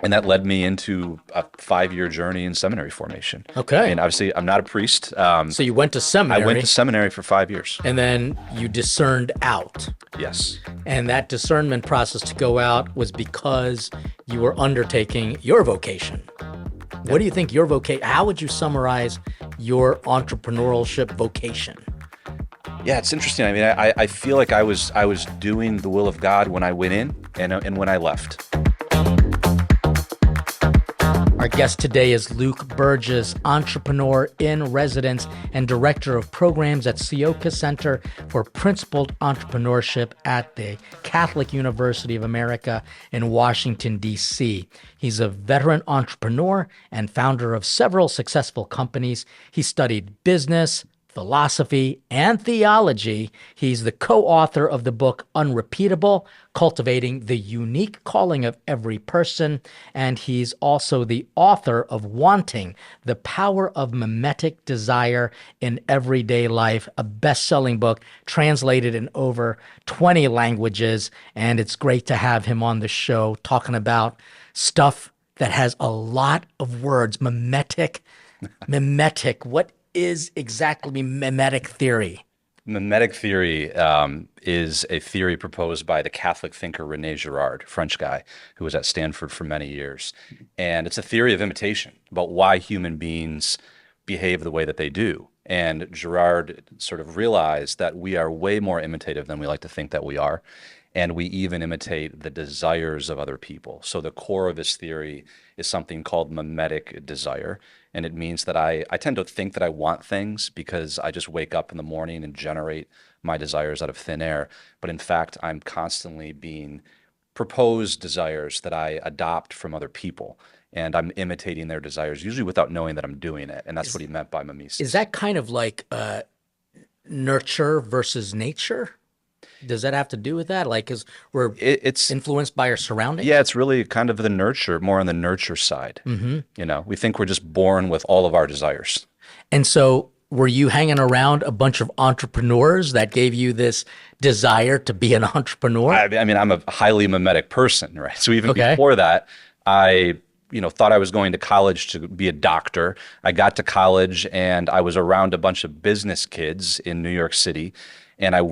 And that led me into a 5-year journey in seminary formation. Okay. And obviously, I'm not a priest. So you went to I went to seminary seminary for 5 years. and then you discerned out. Yes. And that discernment process to go out was because you were undertaking your vocation. What do you think your vocation, how would you summarize your entrepreneurship vocation? Yeah, it's interesting. I mean, I feel like I was doing the will of God when I went in and when I left. Our guest today is Luke Burgis, entrepreneur in residence and director of programs at Sioka Center for Principled Entrepreneurship at the Catholic University of America in Washington, D.C. He's a veteran entrepreneur and founder of several successful companies. He studied business, philosophy, and theology. He's the co-author of the book Unrepeatable, Cultivating the Unique Calling of Every Person, and he's also the author of Wanting, The Power of Mimetic Desire in Everyday Life, a best-selling book translated in over 20 languages, and it's great to have him on the show talking about stuff that has a lot of words. Mimetic, what is exactly mimetic theory? Mimetic theory is a theory proposed by the Catholic thinker René Girard, French guy, who was at Stanford for many years. And it's a theory of imitation about why human beings behave the way that they do. And Girard sort of realized that we are way more imitative than we like to think that we are. And we even imitate the desires of other people. So the core of his theory is something called mimetic desire. And it means that I tend to think that I want things because I just wake up in the morning and generate my desires out of thin air. But in fact, I'm constantly being proposed desires that I adopt from other people. And I'm imitating their desires, usually without knowing that I'm doing it. And that's what he meant by mimesis. Is that kind of like nurture versus nature? Does that have to do with that? Like, because it's influenced by our surroundings? Yeah, it's really kind of the nurture, more on the nurture side. You know, we think we're just born with all of our desires. And so were you hanging around a bunch of entrepreneurs that gave you this desire to be an entrepreneur? I mean, I'm a highly mimetic person, right? So even before that, I thought I was going to college to be a doctor. I got to college and I was around a bunch of business kids in New York City. And I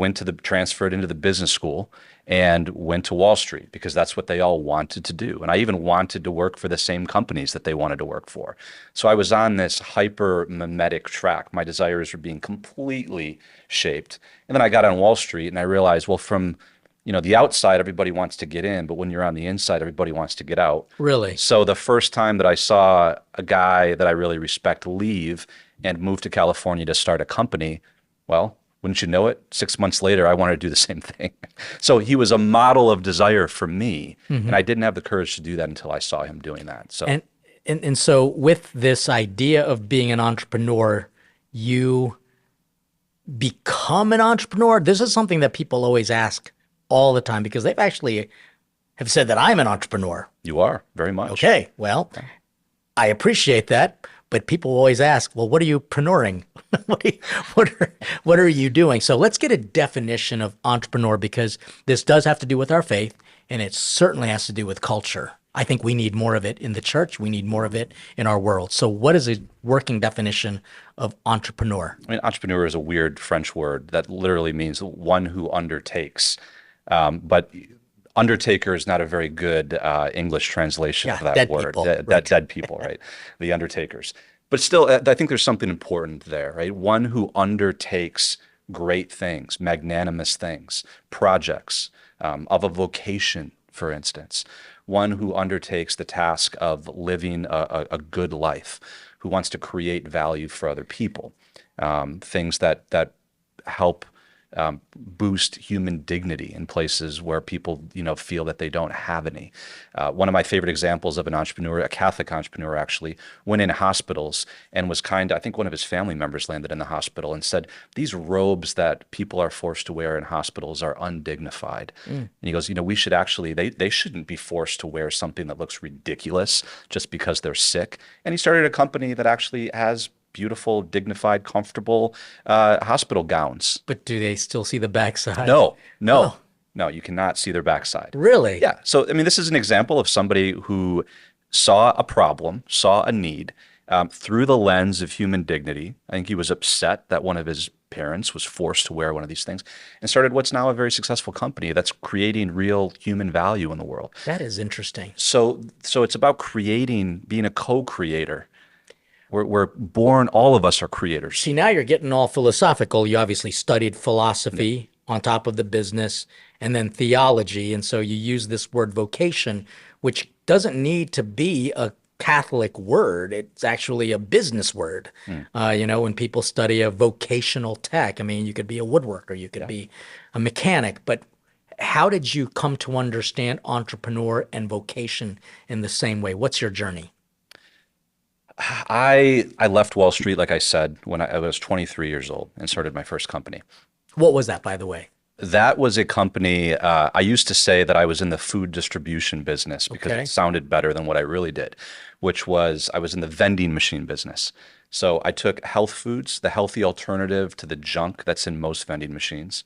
transferred into the business school and went to Wall Street because that's what they all wanted to do. And I even wanted to work for the same companies that they wanted to work for. So I was on this hyper mimetic track. My desires were being completely shaped. And then I got on Wall Street and I realized, well, from the outside, everybody wants to get in, but when you're on the inside, everybody wants to get out. Really? So the first time that I saw a guy that I really respect leave and move to California to start a company, well, wouldn't you know it? 6 months later, I wanted to do the same thing. So he was a model of desire for me, and I didn't have the courage to do that until I saw him doing that. So and so with this idea of being an entrepreneur, you become an entrepreneur. This is something that people always ask all the time because they've actually have said that I'm an entrepreneur. You are, very much. Okay, well, I appreciate that. But people always ask, well, what are you preneuring? What are you doing? So let's get a definition of entrepreneur because this does have to do with our faith and it certainly has to do with culture. I think we need more of it in the church. We need more of it in our world. So what is a working definition of entrepreneur? I mean, entrepreneur is a weird French word that literally means one who undertakes. But undertaker is not a very good English translation of that dead word. People, Dead people, right? The undertakers. But still, I think there's something important there, right? One who undertakes great things, magnanimous things, projects of a vocation, for instance. One who undertakes the task of living a good life, who wants to create value for other people, things that help boost human dignity in places where people, feel that they don't have any. One of my favorite examples of an entrepreneur, a Catholic entrepreneur actually, went in hospitals and was I think one of his family members landed in the hospital and said, these robes that people are forced to wear in hospitals are undignified. And he goes, we should actually, they shouldn't be forced to wear something that looks ridiculous just because they're sick. And he started a company that actually has beautiful, dignified, comfortable hospital gowns. But do they still see the backside? No, Oh. you cannot see their backside. Really? Yeah. So, I mean, this is an example of somebody who saw a problem, saw a need through the lens of human dignity. I think he was upset that one of his parents was forced to wear one of these things, and started what's now a very successful company that's creating real human value in the world. That is interesting. So it's about creating, being a co-creator. We're born, all of us are creators. See, now you're getting all philosophical. You obviously studied philosophy on top of the business and then theology. And so you use this word vocation, which doesn't need to be a Catholic word. It's actually a business word. When people study a vocational tech, I mean, you could be a woodworker, you could be a mechanic, but how did you come to understand entrepreneur and vocation in the same way? What's your journey? I left Wall Street, like I said, when I was 23 years old and started my first company. What was that, by the way? That was a company, I used to say that I was in the food distribution business because it sounded better than what I really did, which was I was in the vending machine business. So I took health foods, the healthy alternative to the junk that's in most vending machines,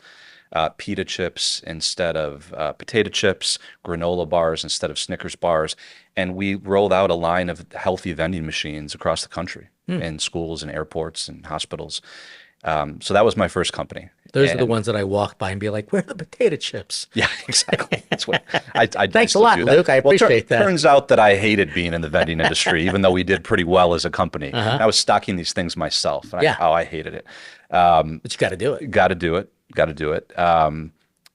pita chips instead of potato chips, granola bars instead of Snickers bars. And we rolled out a line of healthy vending machines across the country in schools and airports and hospitals. So that was my first company. Those are the ones that I walk by and be like, where are the potato chips? Yeah, exactly. That's what I Thanks a lot, Luke. I appreciate that. Turns out that I hated being in the vending industry, even though we did pretty well as a company. I was stocking these things myself. And I hated it. But you got to do it. Got to do it.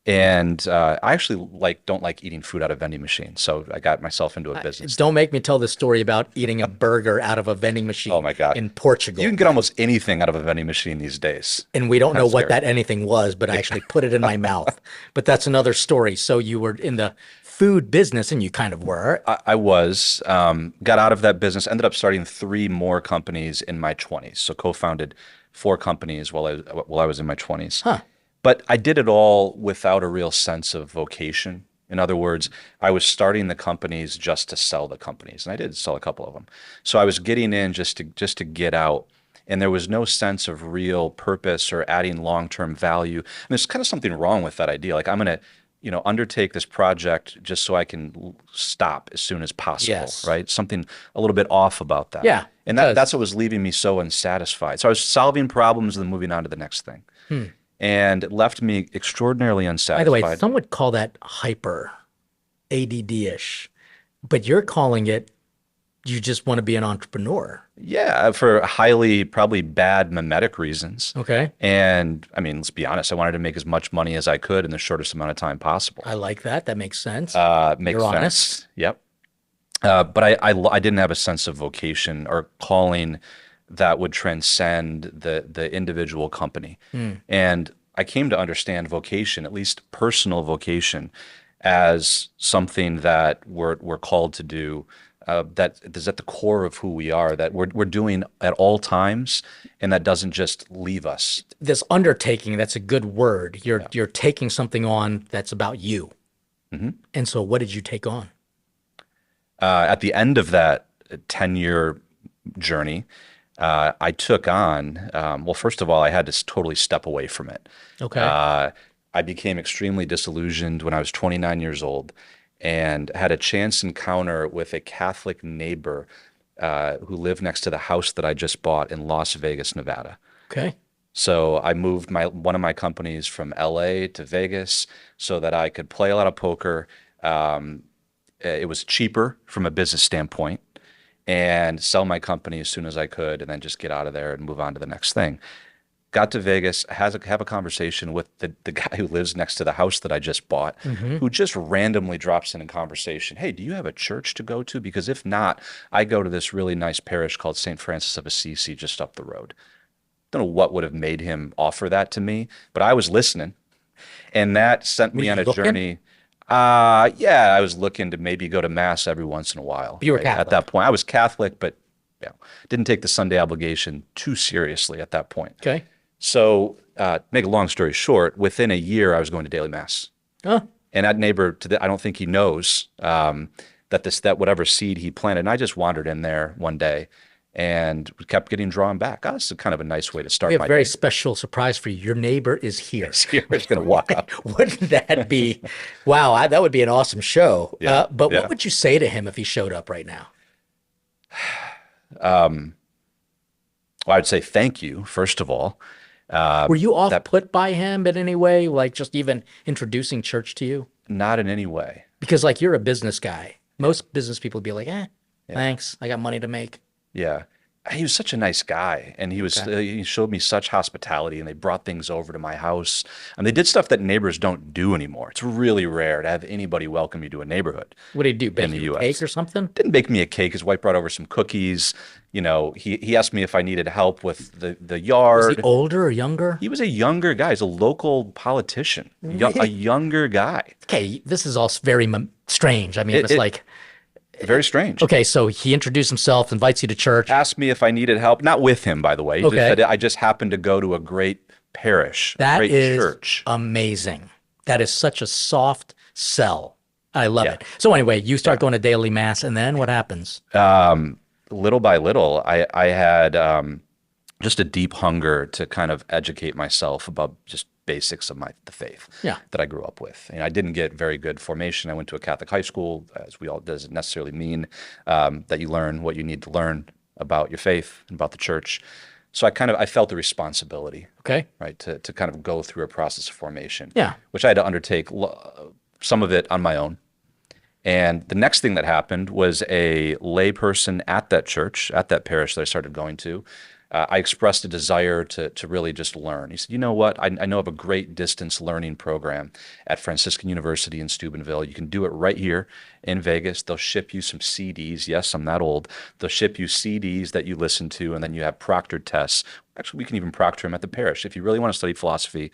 I actually don't like eating food out of vending machines, so I got myself into a business. Don't make me tell the story about eating a burger out of a vending machine. Oh my God. In Portugal. You can get almost anything out of a vending machine these days. And we don't know what that anything was, but I actually put it in my mouth. But that's another story. So you were in the food business, and you kind of were. I was, got out of that business, ended up starting 3 more companies in my 20s. So co-founded 4 companies while I was in my 20s. Huh. But I did it all without a real sense of vocation. In other words, I was starting the companies just to sell the companies, and I did sell a couple of them. So I was getting in just to get out, and there was no sense of real purpose or adding long-term value. And there's kind of something wrong with that idea. Like, I'm going to, undertake this project just so I can stop as soon as possible, right? Something a little bit off about that. Yeah. And that's what was leaving me so unsatisfied. So I was solving problems and then moving on to the next thing. And it left me extraordinarily unsatisfied. By the way, some would call that hyper, ADD-ish, but you're calling it you just want to be an entrepreneur. Yeah, for highly probably bad mimetic reasons. Okay. And I mean, let's be honest, I wanted to make as much money as I could in the shortest amount of time possible. I like that. That makes sense. Makes You're sense. honest. Yep. But I didn't have a sense of vocation or calling that would transcend the individual company. And I came to understand vocation, at least personal vocation, as something that we're called to do, that is at the core of who we are, that we're doing at all times, and that doesn't just leave us. This undertaking, that's a good word. You're taking something on that's about you. And so what did you take on? At the end of that 10-year journey, I took on, well, first of all, I had to totally step away from it. Okay. I became extremely disillusioned when I was 29 years old and had a chance encounter with a Catholic neighbor who lived next to the house that I just bought in Las Vegas, Nevada. Okay. So I moved one of my companies from LA to Vegas so that I could play a lot of poker. It was cheaper from a business standpoint, and sell my company as soon as I could, and then just get out of there and move on to the next thing. Got to Vegas, have a conversation with the guy who lives next to the house that I just bought, who just randomly drops in a conversation. Hey, do you have a church to go to? Because if not, I go to this really nice parish called St. Francis of Assisi just up the road. Don't know what would have made him offer that to me, but I was listening. And that sent me on a journey. Yeah, I was looking to maybe go to mass every once in a while. You were Catholic. At that point. I was Catholic, but didn't take the Sunday obligation too seriously at that point. Okay. So, make a long story short, within a year, I was going to daily mass. Oh. And that neighbor, I don't think he knows that whatever seed he planted. And I just wandered in there one day and kept getting drawn back. Oh, this is kind of a nice way to start. We have a very special surprise for you. Your neighbor is here. He's here. He's going to walk up. Wouldn't that be, wow, that would be an awesome show. Yeah, but what would you say to him if he showed up right now? Well, I'd say thank you, first of all. Were you off That put by him in any way, like just even introducing church to you? not in any way. Because like you're a business guy. Most business people would be like, Yeah. thanks. I got money to make. Yeah. He was such a nice guy, and Okay. he showed me such hospitality, and they brought things over to my house. And they did stuff that neighbors don't do anymore. It's really rare to have anybody welcome you to a neighborhood What did he do? in Bake the you a cake US. or something? Didn't bake me a cake. His wife brought over some cookies. He asked me if I needed help with the Was he yard. older or younger? He was a younger guy. He's a local politician, a Really? younger guy. Okay, this is all very strange. I mean, It, it's it like, very strange. okay, so he introduced himself, invites you to church. Asked me if I needed help. Not with him, by the way. He just Okay. said I just happened to go to a great parish, a That great is church. amazing. That is such a soft sell. I love Yeah. it. So anyway, you start going to daily mass, and then what happens? Little by little, I had just a deep hunger to kind of educate myself about just basics of the faith Yeah. that I grew up with. And I didn't get very good formation. I went to a Catholic high school, as we all doesn't necessarily mean that you learn what you need to learn about your faith and about the church. So I felt the responsibility, Okay. right, to kind of go through a process of formation, Yeah. which I had to undertake some of it on my own. And the next thing that happened was a layperson at that church, at that parish that I started going to. I expressed a desire to really just learn. He said, you know what? I know of a great distance learning program at Franciscan University in Steubenville. You can do it right here in Vegas. They'll ship you some CDs. Yes, I'm that old. They'll ship you CDs that you listen to, and then you have proctored tests. Actually, we can even proctor them at the parish. If you really want to study philosophy,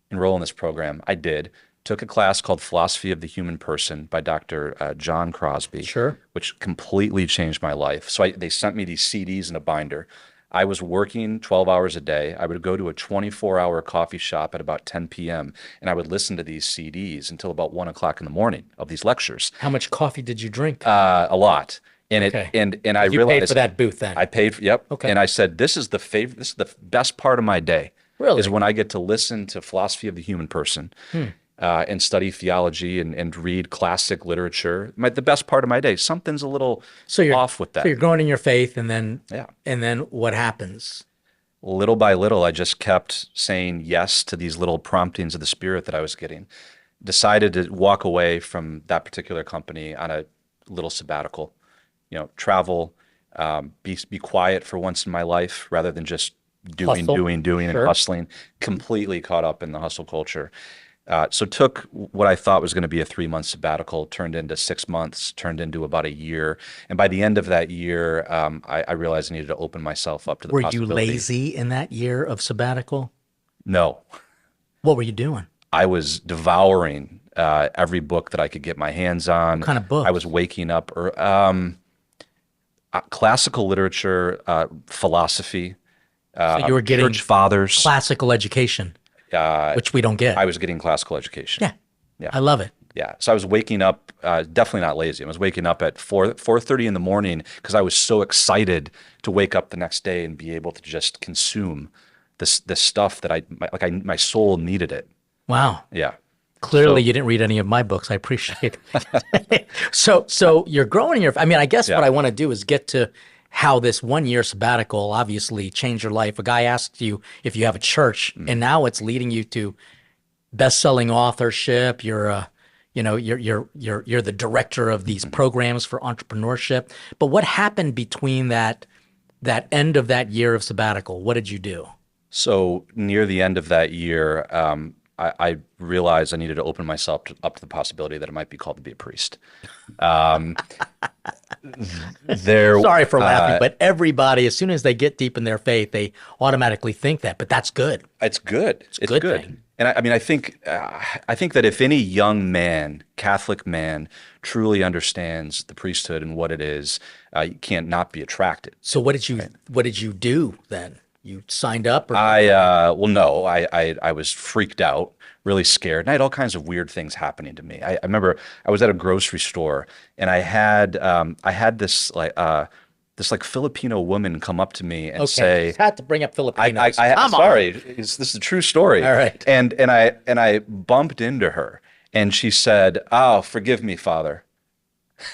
enroll in this program. I did. Took a class called Philosophy of the Human Person by Dr. John Crosby, Sure. which completely changed my life. So they sent me these CDs in a binder. I was working 12 hours a day. I would go to a 24-hour coffee shop at about 10 p.m., and I would listen to these CDs until about 1 o'clock in the morning of these lectures. How much coffee did you drink? A lot. And Okay. and I You paid realized for that booth then. I paid, yep. Okay. And I said, this is the best part of my day. Really? Is when I get to listen to Philosophy of the Human Person. And study theology and read classic literature. The best part of my day. Something's a little So you're off with that. So you're growing in your faith, and then Yeah. what happens? Little by little, I just kept saying yes to these little promptings of the Spirit that I was getting. Decided to walk away from that particular company on a little sabbatical. Travel, be quiet for once in my life rather than just doing, Hustle. doing, doing, Sure. and hustling. Completely caught up in the hustle culture. So took what I thought was going to be a 3-month sabbatical, turned into 6 months, turned into about a year. And by the end of that year, I realized I needed to open myself up to the Were you possibility. lazy in that year of sabbatical? No, What were you doing? I was devouring every book that I could get my hands on. What kind of book? I was waking up, classical literature, philosophy, So you were getting church fathers. classical education, which we don't get. I was getting classical education. Yeah. Yeah. I love it. Yeah. So I was waking up, definitely not lazy. I was waking up at 4:30 in the morning because I was so excited to wake up the next day and be able to just consume this stuff that my soul needed it. Wow. Yeah. Clearly, So- you didn't read any of my books. I appreciate it. So you're growing in your. I mean, I guess what Yeah. I want to do is get to how this 1 year sabbatical obviously changed your life. A guy asked you if you have a church, and now it's leading you to best-selling authorship. You're you're the director of these programs for entrepreneurship. But what happened between that end of that year of sabbatical? What did you do? So near the end of that year, I realized I needed to open myself up to the possibility that it might be called to be a priest. Sorry for laughing, but everybody, as soon as they get deep in their faith, they automatically think that. But that's good. It's good. It's good good. thing. And I mean, I think that if any young man, Catholic man, truly understands the priesthood and what it is, you can't not be attracted. So what did you do then? You signed up, or No, I was freaked out, really scared, and I had all kinds of weird things happening to me. I remember I was at a grocery store and I had this Filipino woman come up to me and say, just had to bring up Filipinos. Come on. sorry, this is a true story. All right. And I bumped into her and she said, "Oh, forgive me, Father."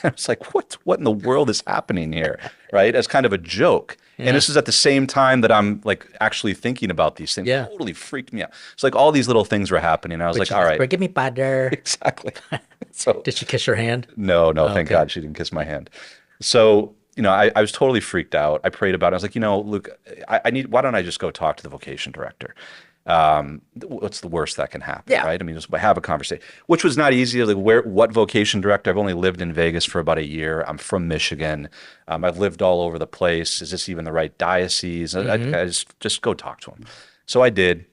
I was like, what in the world is happening here? Right? As kind of a joke. Yeah. And this is at the same time that I'm like actually thinking about these things. Yeah. Totally freaked me out. It's like all these little things were happening. I was like, all right. Forgive me, father. Exactly. So Did she kiss your hand? no, thank Okay. God she didn't kiss my hand. So, I was totally freaked out. I prayed about it. I was like, Luke, why don't I just go talk to the vocation director? What's the worst that can happen, Yeah. right? I mean, just have a conversation, which was not easy. Like, what vocation director? I've only lived in Vegas for about a year. I'm from Michigan. I've lived all over the place. Is this even the right diocese? I just go talk to him. So I did.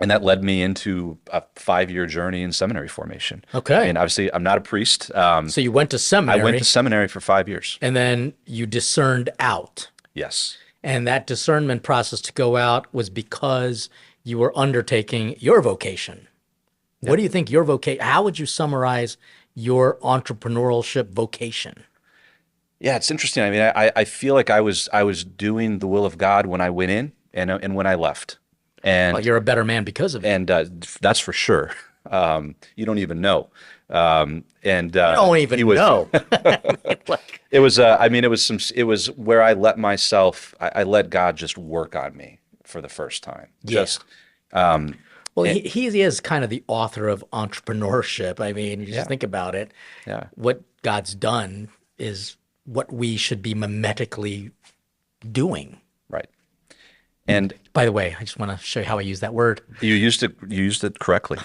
And that led me into a 5-year journey in seminary formation. Okay. And obviously, I'm not a priest. So you went to seminary. I went to seminary for 5 years. And then you discerned out. Yes. And that discernment process to go out was because you were undertaking your vocation. What do you think your vocation, how would you summarize your entrepreneurship vocation? Yeah, it's interesting. I mean, I feel like I was doing the will of God when I went in and when I left. And Well, you're a better man because of it. and that's for sure. You don't even know. You don't even know. It was. I mean, it was where I let myself. I let God just work on me for the first time. Yeah. Just Well, he is kind of the author of entrepreneurship. I mean, you just think about it. Yeah. What God's done is what we should be mimetically doing. right. And By the way, I just want to show you how I use that word. you used it. You used it correctly.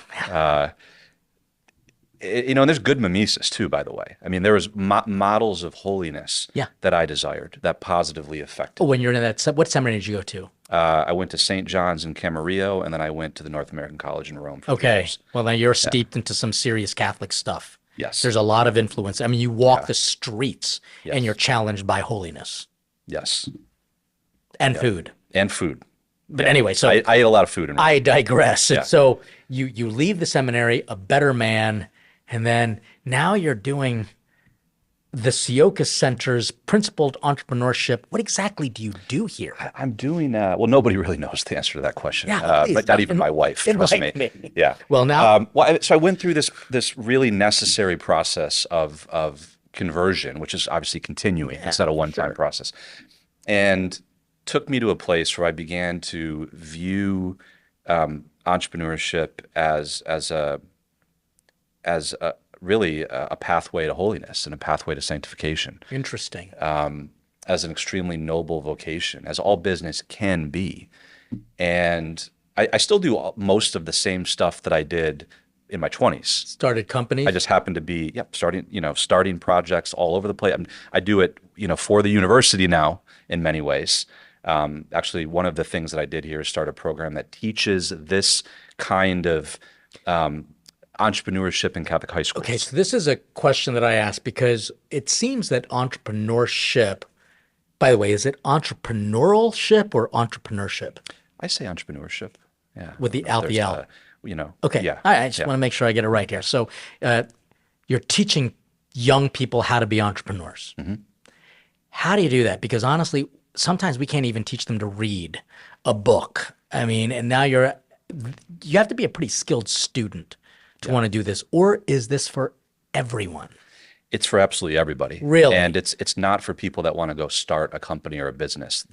And there's good mimesis too, by the way. I mean, there was models of holiness Yeah. that I desired that positively affected. When you're in that, what seminary did you go to? I went to St. John's in Camarillo, and then I went to the North American College in Rome. For Okay. years. Well, now you're steeped into some serious Catholic stuff. Yes. There's a lot of influence. I mean, you walk the streets Yes. and you're challenged by holiness Yes. and food. And food. But anyway, so I ate a lot of food in Rome. I digress. Yeah. So you leave the seminary a better man, and then now you're doing the Sioka Center's principled entrepreneurship. What exactly do you do here? I'm doing well. Nobody really knows the answer to that question, Yeah, please, but not even my wife. Trust me. enlighten me. Yeah. Well, now- so I went through this really necessary process of conversion, which is obviously continuing. It's not a one-time process, and took me to a place where I began to view entrepreneurship as really a pathway to holiness and a pathway to sanctification. Interesting. As an extremely noble vocation, as all business can be. And I still do most of the same stuff that I did in my 20s. Started companies. I just happen to be, starting projects all over the place. I do it, for the university now in many ways. Actually, one of the things that I did here is start a program that teaches this kind of entrepreneurship in Catholic high schools. Okay, so this is a question that I ask because it seems that entrepreneurship, by the way, is it entrepreneuralship or entrepreneurship? I say entrepreneurship. Yeah. With the There's, L. Okay. Yeah. I just want to make sure I get it right here. So you're teaching young people how to be entrepreneurs. Mm-hmm. How do you do that? Because honestly, sometimes we can't even teach them to read a book. I mean, and now you have to be a pretty skilled student to want to do this. Or is this for everyone? It's for absolutely everybody. Really? And it's not for people that want to go start a company or a business.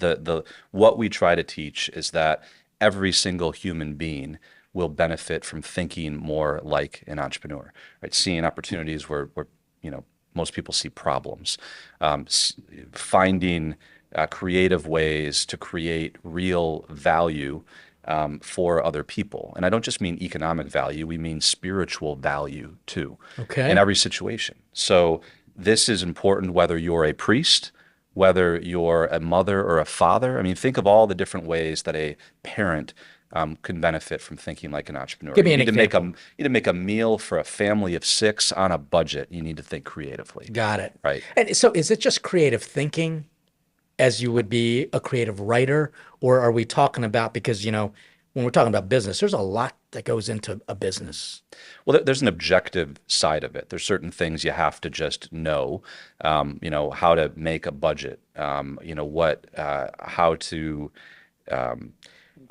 What we try to teach is that every single human being will benefit from thinking more like an entrepreneur, right? Seeing opportunities where most people see problems, finding creative ways to create real value for other people. And I don't just mean economic value, we mean spiritual value too. Okay. In every situation. So this is important whether you're a priest, whether you're a mother or a father. I mean, think of all the different ways that a parent can benefit from thinking like an entrepreneur. Give me an you need example. to make a meal for a family of 6 on a budget. You need to think creatively. Got it. Right. And so is it just creative thinking as you would be a creative writer? Or are we talking about, because, when we're talking about business, there's a lot that goes into a business. Well, there's an objective side of it. There's certain things you have to just know, how to make a budget, how to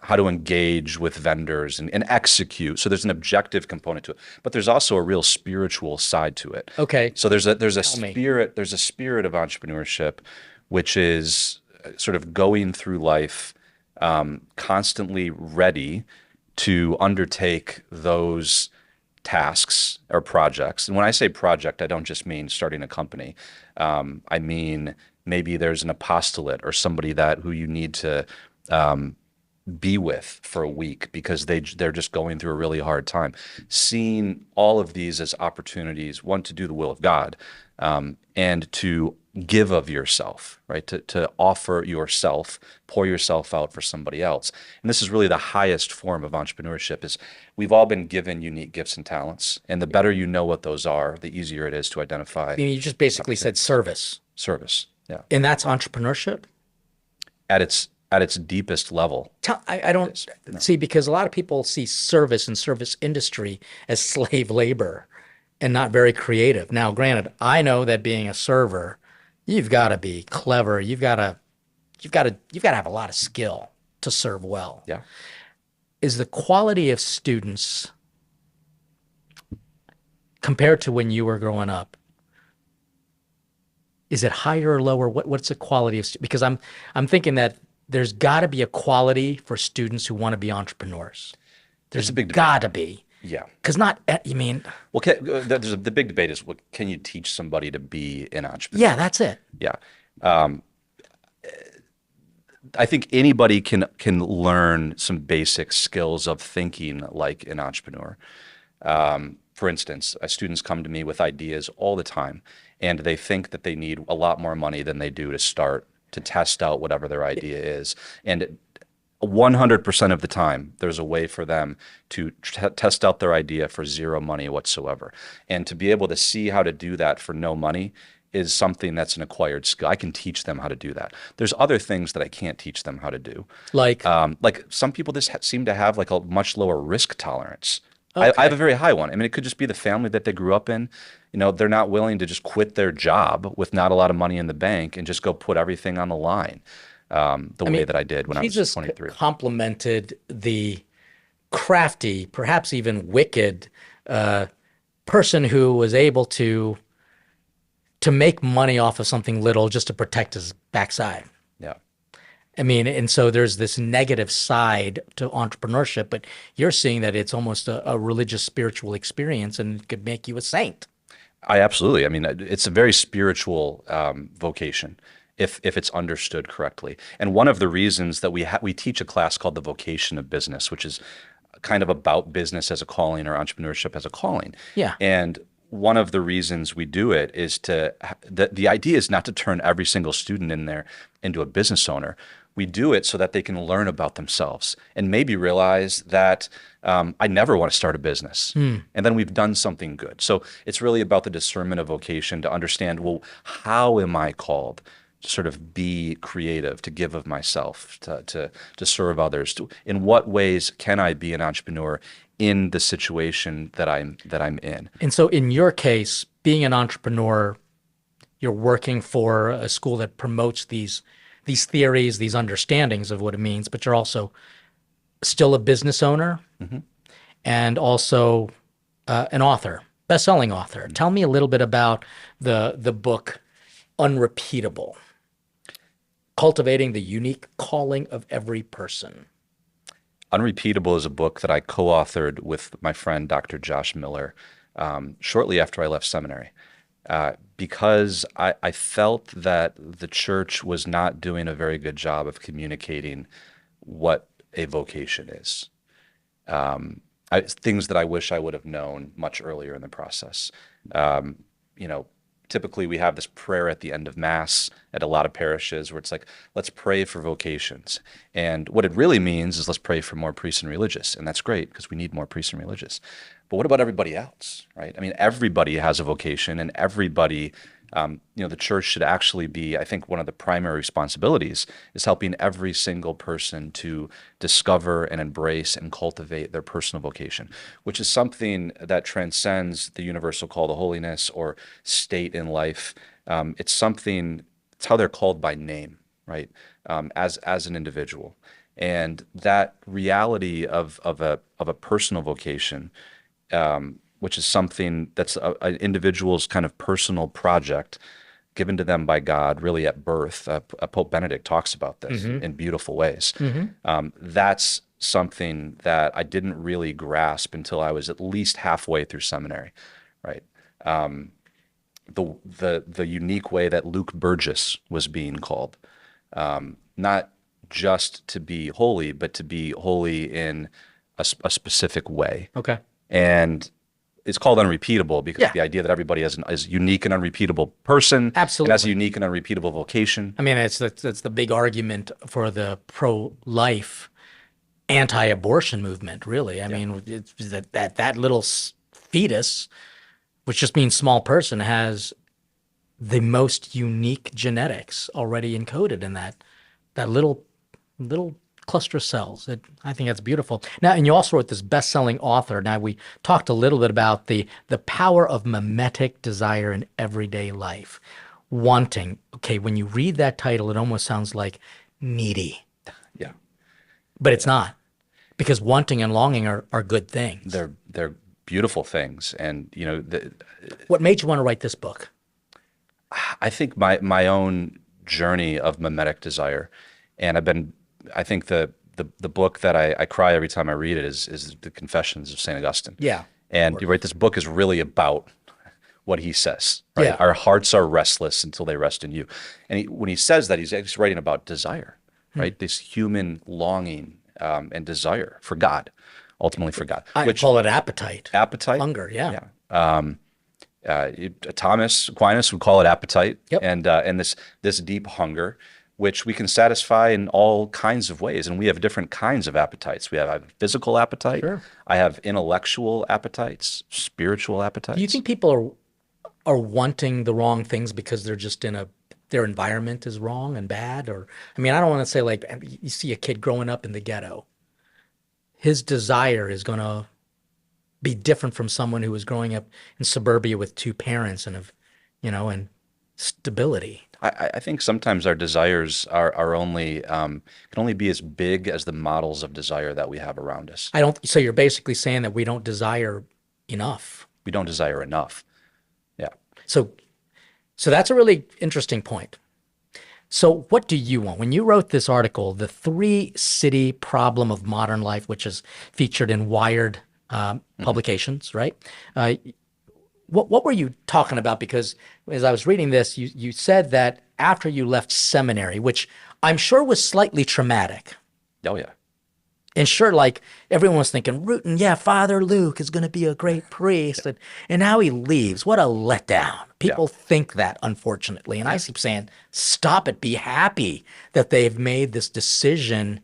how to engage with vendors and execute. So there's an objective component to it, but there's also a real spiritual side to it. Okay. So there's a Tell me. spirit of entrepreneurship, which is sort of going through life constantly ready to undertake those tasks or projects. And when I say project, I don't just mean starting a company. I mean maybe there's an apostolate or somebody who you need to be with for a week because they're just going through a really hard time. Seeing all of these as opportunities, one, to do the will of God, and to give of yourself, right? To offer yourself, pour yourself out for somebody else. And this is really the highest form of entrepreneurship. Is we've all been given unique gifts and talents, and the better you know what those are, the easier it is to identify. I mean, you just basically said service. Service, yeah. And that's entrepreneurship? At its deepest level. I don't see, because a lot of people see service and service industry as slave labor and not very creative. Now, granted, I know that being a server, you've got to be clever. You've got to have a lot of skill to serve well. Yeah. Is the quality of students compared to when you were growing up, is it higher or lower? What's the quality of because I'm thinking that there's got to be a quality for students who want to be entrepreneurs. There's a big debate. got to be. Yeah. Because you mean. Well, the big debate is, can you teach somebody to be an entrepreneur? Yeah, that's it. Yeah. I think anybody can learn some basic skills of thinking like an entrepreneur. For instance, students come to me with ideas all the time, and they think that they need a lot more money than they do to test out whatever their idea is. And 100% of the time, there's a way for them to test out their idea for zero money whatsoever. And to be able to see how to do that for no money is something that's an acquired skill. I can teach them how to do that. There's other things that I can't teach them how to do. Like some people just seem to have like a much lower risk tolerance. Okay. I have a very high one. I mean, it could just be the family that they grew up in. You know, they're not willing to just quit their job with not a lot of money in the bank and just go put everything on the line way that I did when I was 23. Jesus complimented the crafty, perhaps even wicked person who was able to make money off of something little just to protect his backside. Yeah. I mean, and so there's this negative side to entrepreneurship, but you're seeing that it's almost a religious, spiritual experience, and it could make you a saint. Absolutely. I mean, it's a very spiritual vocation if it's understood correctly. And one of the reasons that we teach a class called the Vocation of Business, which is kind of about business as a calling or entrepreneurship as a calling. Yeah. And one of the reasons we do it is the idea is not to turn every single student in there into a business owner. We do it so that they can learn about themselves and maybe realize that I never want to start a business. And then we've done something good. So it's really about the discernment of vocation to understand, well, how am I called to sort of be creative, to give of myself, to serve others? In what ways can I be an entrepreneur in the situation that I'm in? And so in your case, being an entrepreneur, you're working for a school that promotes these theories, these understandings of what it means, but you're also still a business owner and also an author, best-selling author. Tell me a little bit about the book Unrepeatable, Cultivating the Unique Calling of Every Person. Unrepeatable is a book that I co-authored with my friend, Dr. Josh Miller, shortly after I left seminary. Because I felt that the church was not doing a very good job of communicating what a vocation is. Things that I wish I would have known much earlier in the process. Typically we have this prayer at the end of Mass at a lot of parishes where it's like, let's pray for vocations. And what it really means is let's pray for more priests and religious. And that's great because we need more priests and religious. But what about everybody else, right? I mean, everybody has a vocation, and everybody, the church should actually be, I think one of the primary responsibilities is helping every single person to discover and embrace and cultivate their personal vocation, which is something that transcends the universal call to holiness or state in life. It's how they're called by name, right? As an individual. And that reality of a personal vocation, which is something that's an individual's kind of personal project given to them by God, really at birth. Pope Benedict talks about this in beautiful ways. That's something that I didn't really grasp until I was at least halfway through seminary, right? The unique way that Luke Burgis was being called, not just to be holy, but to be holy in a specific way. Okay. And it's called unrepeatable because Yeah. the idea that everybody is a unique and unrepeatable person, Absolutely. and has a unique and unrepeatable vocation. I mean, that's the big argument for the pro-life, anti-abortion movement, really. I mean, it's that little fetus, which just means small person, has the most unique genetics already encoded in that little cluster of cells. I think that's beautiful. Now, and you also wrote this best-selling author. Now, we talked a little bit about the power of mimetic desire in everyday life. Wanting. Okay, when you read that title, it almost sounds like needy. Yeah. But it's not. Because wanting and longing are good things. They're beautiful things. And, you know, What made you want to write this book? I think my own journey of mimetic desire, and I think the book that I cry every time I read it is the Confessions of St. Augustine. Yeah. And you write, this book is really about what he says, right? Yeah. Our hearts are restless until they rest in you. And when he says that, he's actually writing about desire, right? This human longing and desire for God, ultimately for God. I call it appetite. Appetite? Hunger, yeah. Thomas Aquinas would call it appetite. Yep. And this deep hunger, which we can satisfy in all kinds of ways. And we have different kinds of appetites. I have physical appetite. Sure. I have intellectual appetites, spiritual appetites. Do you think people are wanting the wrong things because they're just their environment is wrong and bad? Or, I mean, I don't want to say, like, you see a kid growing up in the ghetto. His desire is going to be different from someone who was growing up in suburbia with two parents and and stability. I think sometimes our desires are only can only be as big as the models of desire that we have around us. So you're basically saying that we don't desire enough. We don't desire enough. Yeah. So that's a really interesting point. So what do you want? When you wrote this article, the 3-city problem of modern life, which is featured in Wired publications, right? What were you talking about? Because as I was reading this, you said that after you left seminary, which I'm sure was slightly traumatic. Oh, yeah. And sure, like everyone was thinking, rooting, yeah, Father Luke is going to be a great priest. And now he leaves. What a letdown. People think that, unfortunately. And I keep saying, stop it. Be happy that they've made this decision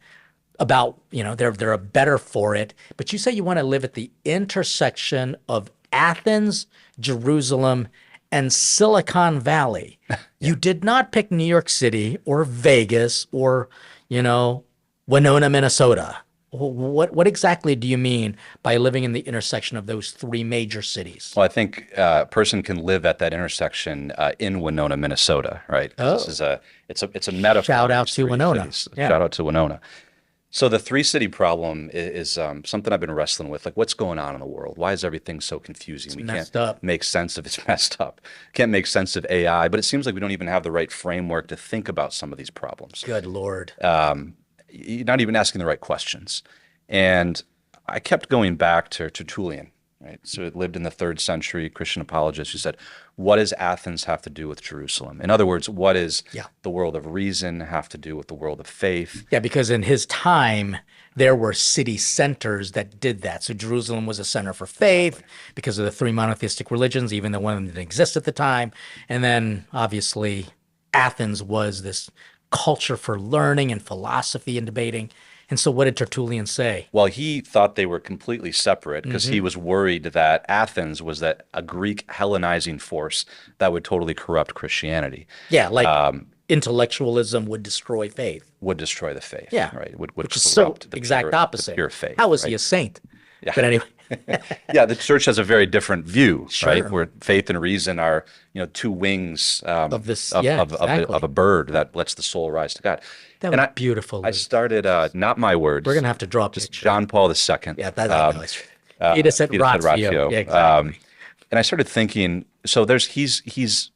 about, they're better for it. But you say you want to live at the intersection of Athens, Jerusalem, and Silicon Valley. You did not pick New York City or Vegas or, Winona, Minnesota. What exactly do you mean by living in the intersection of those 3 major cities? Well, I think a person can live at that intersection in Winona, Minnesota, right? Oh. It's a metaphor. Shout out to Winona. Yeah. Shout out to Winona. So the 3-city problem is something I've been wrestling with. Like, what's going on in the world? Why is everything so confusing? We messed can't up. make sense of it's messed up. Can't make sense of AI, but it seems like we don't even have the right framework to think about some of these problems. Good Lord. You're not even asking the right questions. And I kept going back to Tertullian, right? So it lived in the 3rd century, Christian apologist, who said, what does Athens have to do with Jerusalem? In other words, what does the world of reason have to do with the world of faith? Yeah, because in his time, there were city centers that did that. So Jerusalem was a center for faith because of the 3 monotheistic religions, even though one of them didn't exist at the time. And then, obviously, Athens was this culture for learning and philosophy and debating. And so what did Tertullian say? Well, he thought they were completely separate because he was worried that Athens was a Greek Hellenizing force that would totally corrupt Christianity. Yeah, like intellectualism would destroy faith. Would destroy the faith. Yeah. Right. Would Which is so corrupt the exact pure, opposite. the pure faith. How was right? he a saint? Yeah. But anyway. Yeah, the church has a very different view, right? Sure. Where faith and reason are, two wings Of this, yeah, of a exactly. bird that lets the soul rise to God. That And was beautiful, I Luke. started, not my We're words, gonna have to draw a just picture. John Paul II. Yeah, that I know. It's Fetus et Fides et ratio. Ratio. Yeah, exactly. And I started thinking, so he's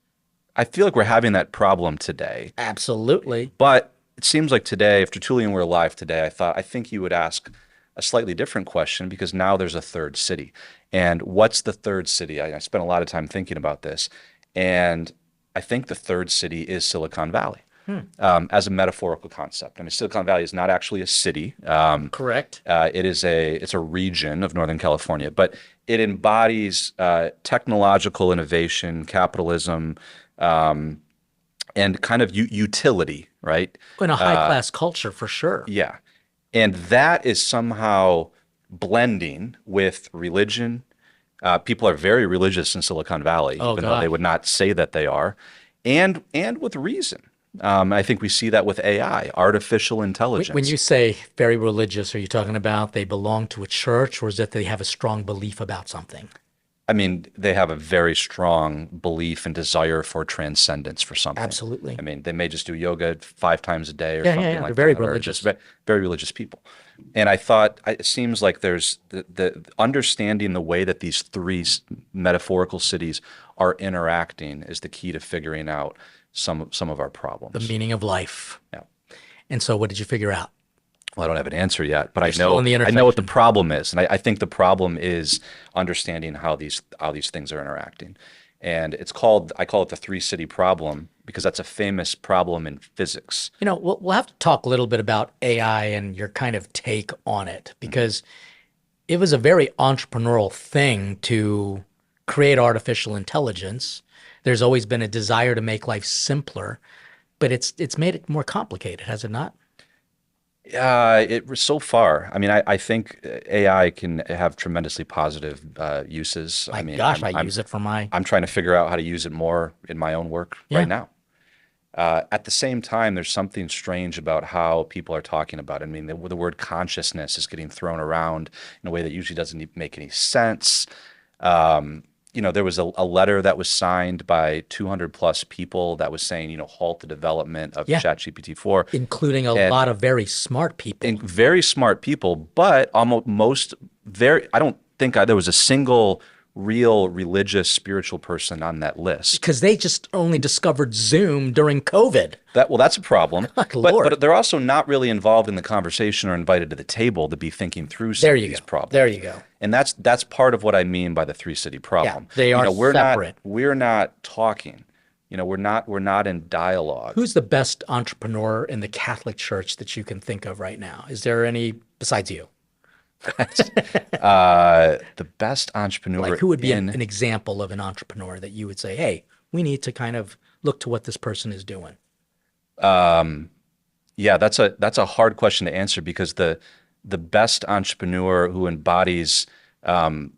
I feel like we're having that problem today, Absolutely. but it seems like today, if Tertullian were alive today, I think he would ask a slightly different question because now there's a third city. And what's the third city? I spent a lot of time thinking about this. And I think the third city is Silicon Valley, as a metaphorical concept. I mean, Silicon Valley is not actually a city. Correct. It's a region of Northern California, but it embodies technological innovation, capitalism, and kind of utility, right? In a high class culture, for sure. Yeah. And that is somehow blending with religion. People are very religious in Silicon Valley, Oh, even though they gosh. would not say that they are, and with reason. I think we see that with AI, artificial intelligence. When you say very religious, are you talking about they belong to a church, or is it they have a strong belief about something? I mean, they have a very strong belief and desire for transcendence for something. Absolutely. I mean, they may just do yoga 5 times a day or Yeah, yeah, something yeah. like They're very that, or religious. just very religious people. And I thought it seems like there's the understanding the way that these three metaphorical cities are interacting is the key to figuring out some of our The problems. meaning of life. Yeah. And so what did you figure out? Well, I don't have an answer yet, but still in the I know what the intersection. problem is, and I think the problem is understanding how these things are interacting. And I call it the three city problem because that's a famous problem in physics. We'll have to talk a little bit about AI and your kind of take on it because it was a very entrepreneurial thing to create artificial intelligence. There's always been a desire to make life simpler, but it's made it more complicated, has it not? So far, I mean, I think AI can have tremendously positive uses. My I mean, gosh, I use it for my I'm trying to figure out how to use it more in my own work Yeah. right now. At the same time, there's something strange about how people are talking about it. I mean, the word consciousness is getting thrown around in a way that usually doesn't even make any sense. There was a letter that was signed by 200 plus people that was saying, halt the development of Yeah. ChatGPT 4. including a And lot of very smart people. and very smart people, but almost I don't think there was a single real religious spiritual person on that list. Because they just only discovered Zoom during COVID. That's a problem. Good Lord. But they're also not really involved in the conversation or invited to the table to be thinking through some There of you these go. problems. There you go. And that's part of what I mean by the three city problem. they are separate. We're not talking. We're not in dialogue. Who's the best entrepreneur in the Catholic Church that you can think of right now? Is there any besides you? The best entrepreneur Like who would be in an example of an entrepreneur that you would say, hey, we need to kind of look to what this person is doing? Yeah, that's a hard question to answer because the best entrepreneur who embodies the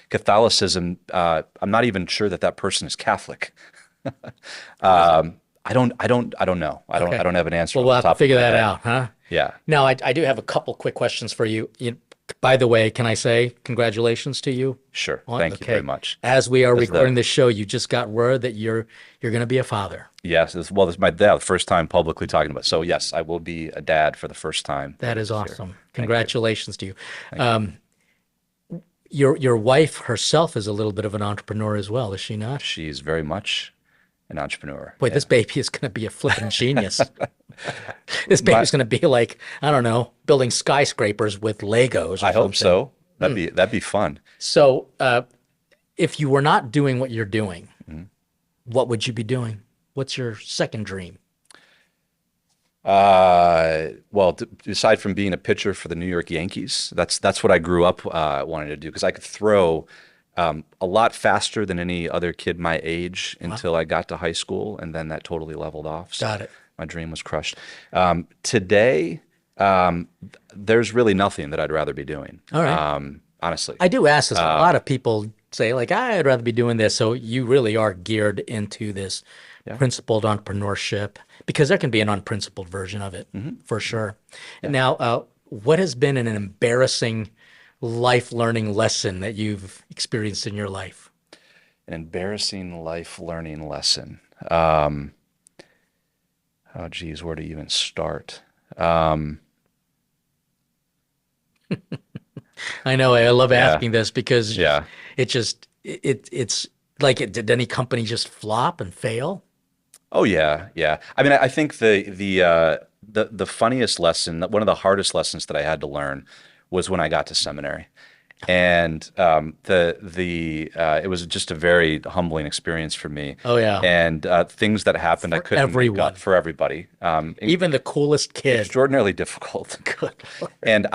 Catholicism, I'm not even sure that person is Catholic. I don't know. I Okay. don't have an answer. Well, off we'll the have to top of figure my that head. out, huh? Yeah, Now, I do have a couple quick questions for you. By the way, can I say congratulations to you? sure. On- Thank you okay. very much. As we are This is recording this show, you just got word that you're going to be a father. Yes, this is my dad, first time publicly talking about it. So yes, I will be a dad for the first time. That is this year. awesome. Congratulations to you. Your wife herself is a little bit of an entrepreneur as well, is she not? She's very much an entrepreneur. Boy, this baby is going to be a flipping genius. This baby's going to be like, I don't know, building skyscrapers with Legos or I hope something. so. That'd be fun. So, if you were not doing what you're doing, Mm-hmm. what would you be doing? What's your second dream? Well, aside from being a pitcher for the New York Yankees, that's what I grew up wanting to do because I could throw a lot faster than any other kid my age until I got to high school, and then that totally leveled off. So Got it. my dream was crushed. Today, there's really nothing that I'd rather be doing. All right. Honestly. I do ask this. A lot of people say, like, I'd rather be doing this. So you really are geared into this principled entrepreneurship because there can be an unprincipled version of it for sure. And now, what has been an embarrassing life learning lesson that you've experienced in your life? An embarrassing life learning lesson. Oh, geez, where to even start? I know I love Yeah, asking this because yeah. it's like did any company just flop and fail? Oh yeah, yeah. I mean, I think the funniest lesson, one of the hardest lessons that I had to learn was when I got to seminary. And it was just a very humbling experience for me. Oh yeah, And things that happened I for couldn't make up everyone, for everybody. even the coolest kid. Extraordinarily difficult. Good Lord. And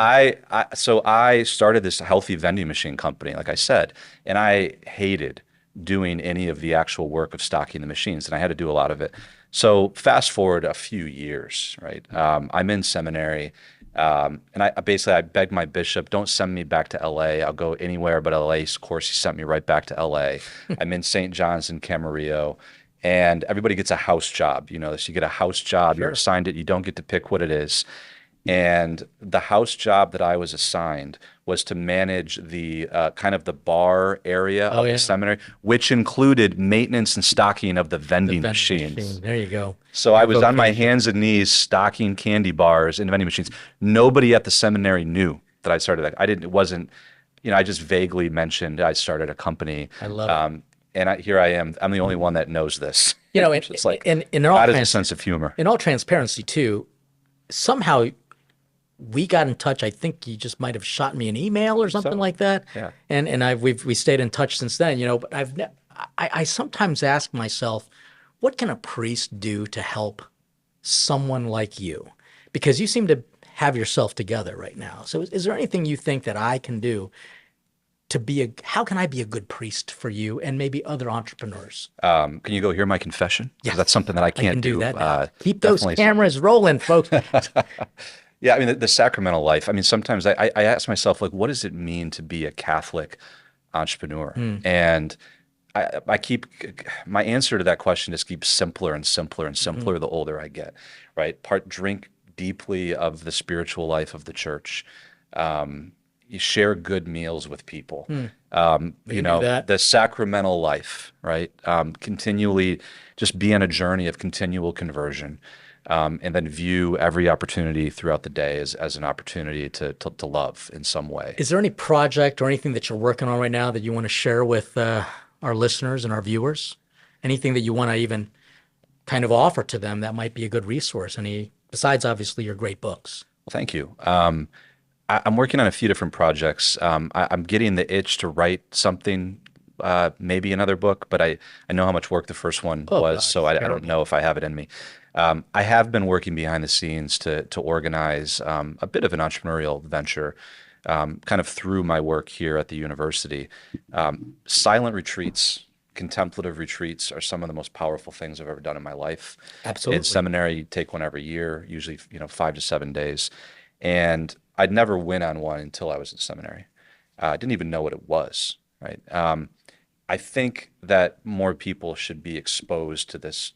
so I started this healthy vending machine company, like I said, and I hated doing any of the actual work of stocking the machines, and I had to do a lot of it. So fast forward a few years, right? I'm in seminary, and I begged my bishop, don't send me back to LA. I'll go anywhere but LA. Of course, he sent me right back to LA. I'm in St. John's in Camarillo. And everybody gets a house job, so you get a house job, you're Sure. assigned it, you don't get to pick what it is. And the house job that I was assigned was to manage the kind of the bar area Oh of the yeah, seminary, which included maintenance and stocking of the the vending vending machines. machine. There you go. So I Your was on my vocation. hands and knees stocking candy bars and vending machines. Nobody at the seminary knew that I started that. I didn't, it wasn't, I just vaguely mentioned I started a company. I love it. Here I am. I'm the only one that knows this. You know, It's like in God has a sense of humor. in all transparency too, somehow we got in touch. I think he just might have shot me an email or something So, like that. yeah. And we stayed in touch since then, but I sometimes ask myself, what can a priest do to help someone like you? Because you seem to have yourself together right now. So is there anything you think that I can do to how can I be a good priest for you and maybe other entrepreneurs? Can you go hear my confession? 'Cause Yes, that's something that I I can can't do do. that now. Keep those Definitely. cameras rolling, folks. Yeah, I mean, the sacramental life. I mean, sometimes I ask myself, like, what does it mean to be a Catholic entrepreneur? And I keep my answer to that question just keeps simpler and simpler and simpler the older I get, right? Drink deeply of the spiritual life of the church. You share good meals with people. can do that. The sacramental life, right? Continually just be on a journey of continual conversion. And then view every opportunity throughout the day as an opportunity to love in some way. Is there any project or anything that you're working on right now that you want to share with our listeners and our viewers? Anything that you want to even kind of offer to them that might be a good resource? Besides obviously your great books? Well, thank you. I'm working on a few different projects. I'm getting the itch to write something, maybe another book, but I know how much work the first one Oh, was, God, so I don't know if I have it in me. I have been working behind the scenes to organize a bit of an entrepreneurial venture, kind of through my work here at the university. Silent retreats, contemplative retreats are some of the most powerful things I've ever done in my life. Absolutely. In seminary, you take one every year, usually 5 to 7 days, and I'd never went on one until I was in seminary. I didn't even know what it was, right? I think that more people should be exposed to this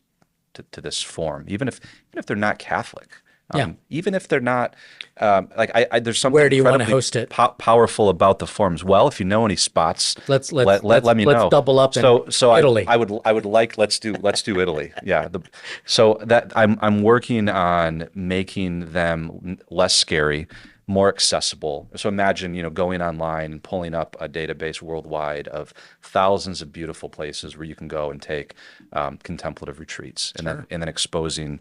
to this form, even if they're not Catholic. Yeah. Even if they're not, there's something Where do you want to incredibly host it? Powerful about the forms. Well, if you know any spots, Let's let me know. let's double up in Italy. I would like let's do Italy. Yeah. So that I'm working on making them less scary, more accessible. So imagine, going online and pulling up a database worldwide of thousands of beautiful places where you can go and take contemplative retreats, and then exposing,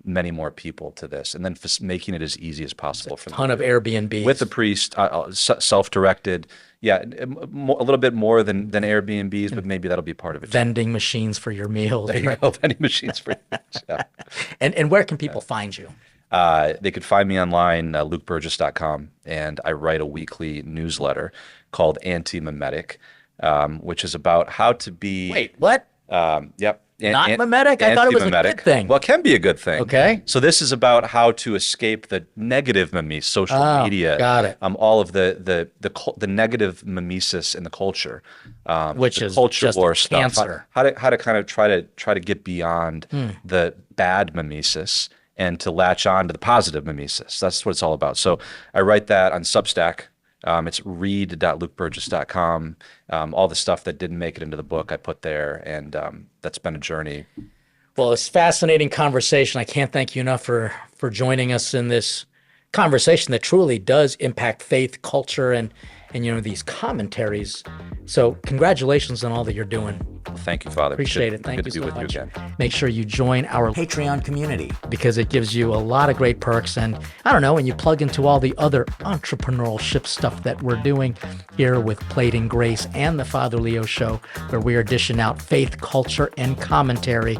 many more people to this, and then making it as easy as possible for them. Ton of Airbnbs. With the priest, self-directed. Yeah, a little bit more than Airbnbs, but maybe that'll be part of it. vending machines for your meals. There you go, vending machines for yeah. And where can people find you? They could find me online, lukeburgis.com, and I write a weekly newsletter called Anti-Mimetic, which is about how to be. Wait, what? Yep. Not mimetic? I thought it was a good thing. Well, it can be a good thing. Okay. So this is about how to escape the negative mimesis, social media. Got it. All of the negative mimesis in the culture, Which the is culture just war stuff. cancer. How to kind of try to get beyond the bad mimesis and to latch on to the positive mimesis. That's what it's all about. So I write that on Substack. It's read.lukeburgess.com. All the stuff that didn't make it into the book, I put there, and that's been a journey. Well, it's fascinating conversation. I can't thank you enough for joining us in this conversation that truly does impact faith, culture, and these commentaries. So congratulations on all that you're doing. Thank you, Father. Appreciate it. Thank Good you to be so with much. you again. Make sure you join our Patreon community because it gives you a lot of great perks. And I don't know, and you plug into all the other entrepreneurship stuff that we're doing here with Plating Grace and the Father Leo Show, where we are dishing out faith, culture, and commentary.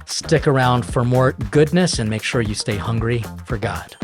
Stick around for more goodness and make sure you stay hungry for God.